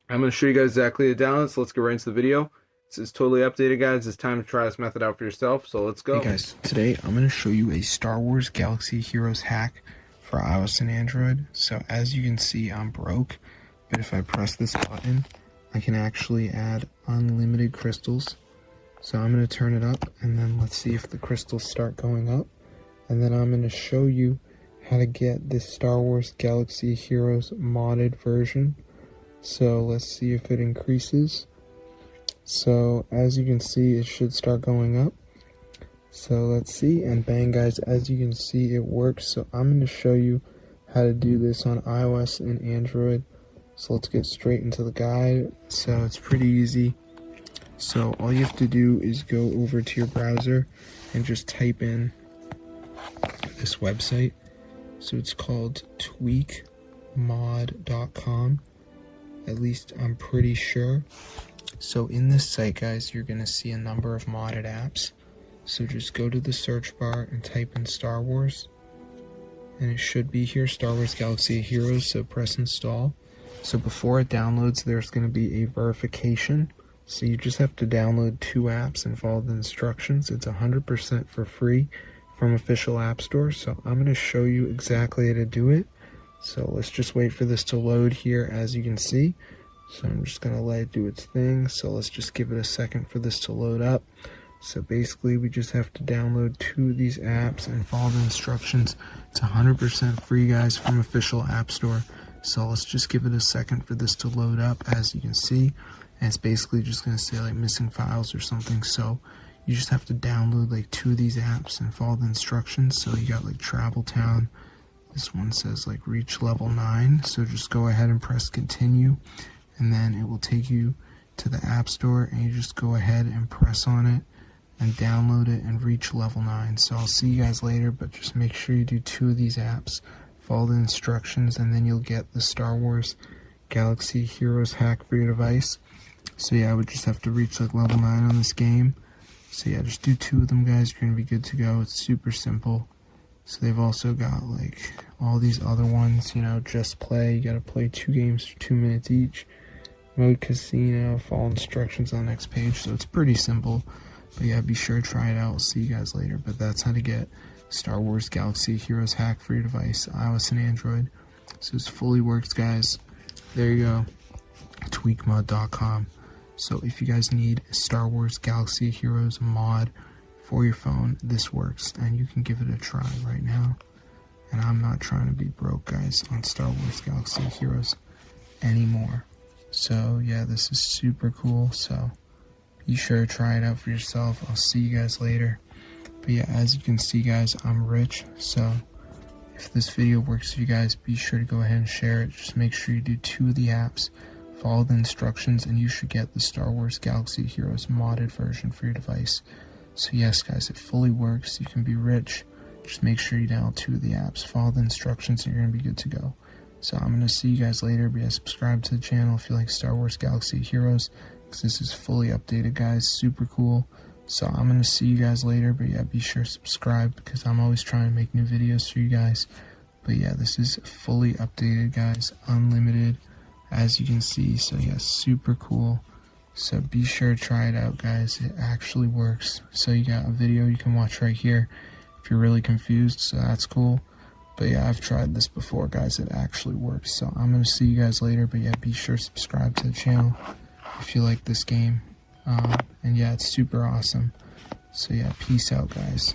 I'm going to show you guys exactly the download, so let's get right into the video. This is totally updated, guys. It's time to try this method out for yourself, so let's go. Hey guys, today I'm going to show you a Star Wars Galaxy Heroes hack for iOS and Android. So as you can see, I'm broke, but if I press this button, I can actually add unlimited crystals. So I'm going to turn it up, and then let's see if the crystals start going up. And then I'm going to show you how to get this Star Wars Galaxy Heroes modded version. So let's see if it increases. So as you can see, it should start going up. So let's see, and bang guys, as you can see, it works. So I'm going to show you how to do this on iOS and Android. So let's get straight into the guide. So it's pretty easy. So all you have to do is go over to your browser and just type in this website. So it's called tweakmod.com. At least I'm pretty sure. So in this site, guys, you're going to see a number of modded apps. So just go to the search bar and type in Star Wars. And it should be here, Star Wars Galaxy Heroes, so press install. So before it downloads, there's going to be a verification. So you just have to download 2 apps and follow the instructions. It's 100% for free from official app store. So I'm going to show you exactly how to do it. So let's just wait for this to load here, as you can see. So I'm just going to let it do its thing. So let's just give it a second for this to load up. So basically we just have to download 2 of these apps and follow the instructions. It's 100% free, guys, from official app store. So let's just give it a second for this to load up, as you can see. And it's basically just going to say like missing files or something. So you just have to download like 2 of these apps and follow the instructions. So you got like Travel Town. This one says like reach level 9. So just go ahead and press continue. And then it will take you to the app store, and you just go ahead and press on it and download it and reach level 9. So I'll see you guys later, but just make sure you do 2 of these apps, follow the instructions, and then you'll get the Star Wars Galaxy Heroes hack for your device. So yeah, I would just have to reach like level 9 on this game. So yeah, just do 2 of them, guys. You're going to be good to go. It's super simple. So they've also got like all these other ones, you know, just play. You got to play 2 games for 2 minutes each. Mode casino, follow instructions on the next page. So it's pretty simple. But yeah, be sure to try it out. I'll see you guys later. But that's how to get Star Wars Galaxy Heroes hack for your device, iOS and Android. So it's fully works, guys. There you go. Tweakmod.com. So if you guys need a Star Wars Galaxy Heroes mod for your phone, this works, and you can give it a try right now. And I'm not trying to be broke, guys, on Star Wars Galaxy Heroes anymore. So yeah, this is super cool. So be sure to try it out for yourself. I'll see you guys later. But yeah, as you can see, guys, I'm rich. So if this video works for you guys, be sure to go ahead and share it. Just make sure you do 2 of the apps, follow the instructions, and you should get the Star Wars Galaxy Heroes modded version for your device. So yes, guys, it fully works. You can be rich. Just make sure you download 2 of the apps, follow the instructions, and you're going to be good to go. So I'm going to see you guys later. But yeah, subscribe to the channel if you like Star Wars Galaxy Heroes, because this is fully updated, guys. Super cool. So I'm going to see you guys later. But yeah, be sure to subscribe, because I'm always trying to make new videos for you guys. But yeah, this is fully updated, guys. Unlimited, as you can see. So yeah, super cool. So be sure to try it out, guys. It actually works. So you got a video you can watch right here if you're really confused. So that's cool. But yeah, I've tried this before, guys. It actually works. So I'm going to see you guys later. But yeah, be sure to subscribe to the channel if you like this game. And yeah, it's super awesome. So yeah, peace out, guys.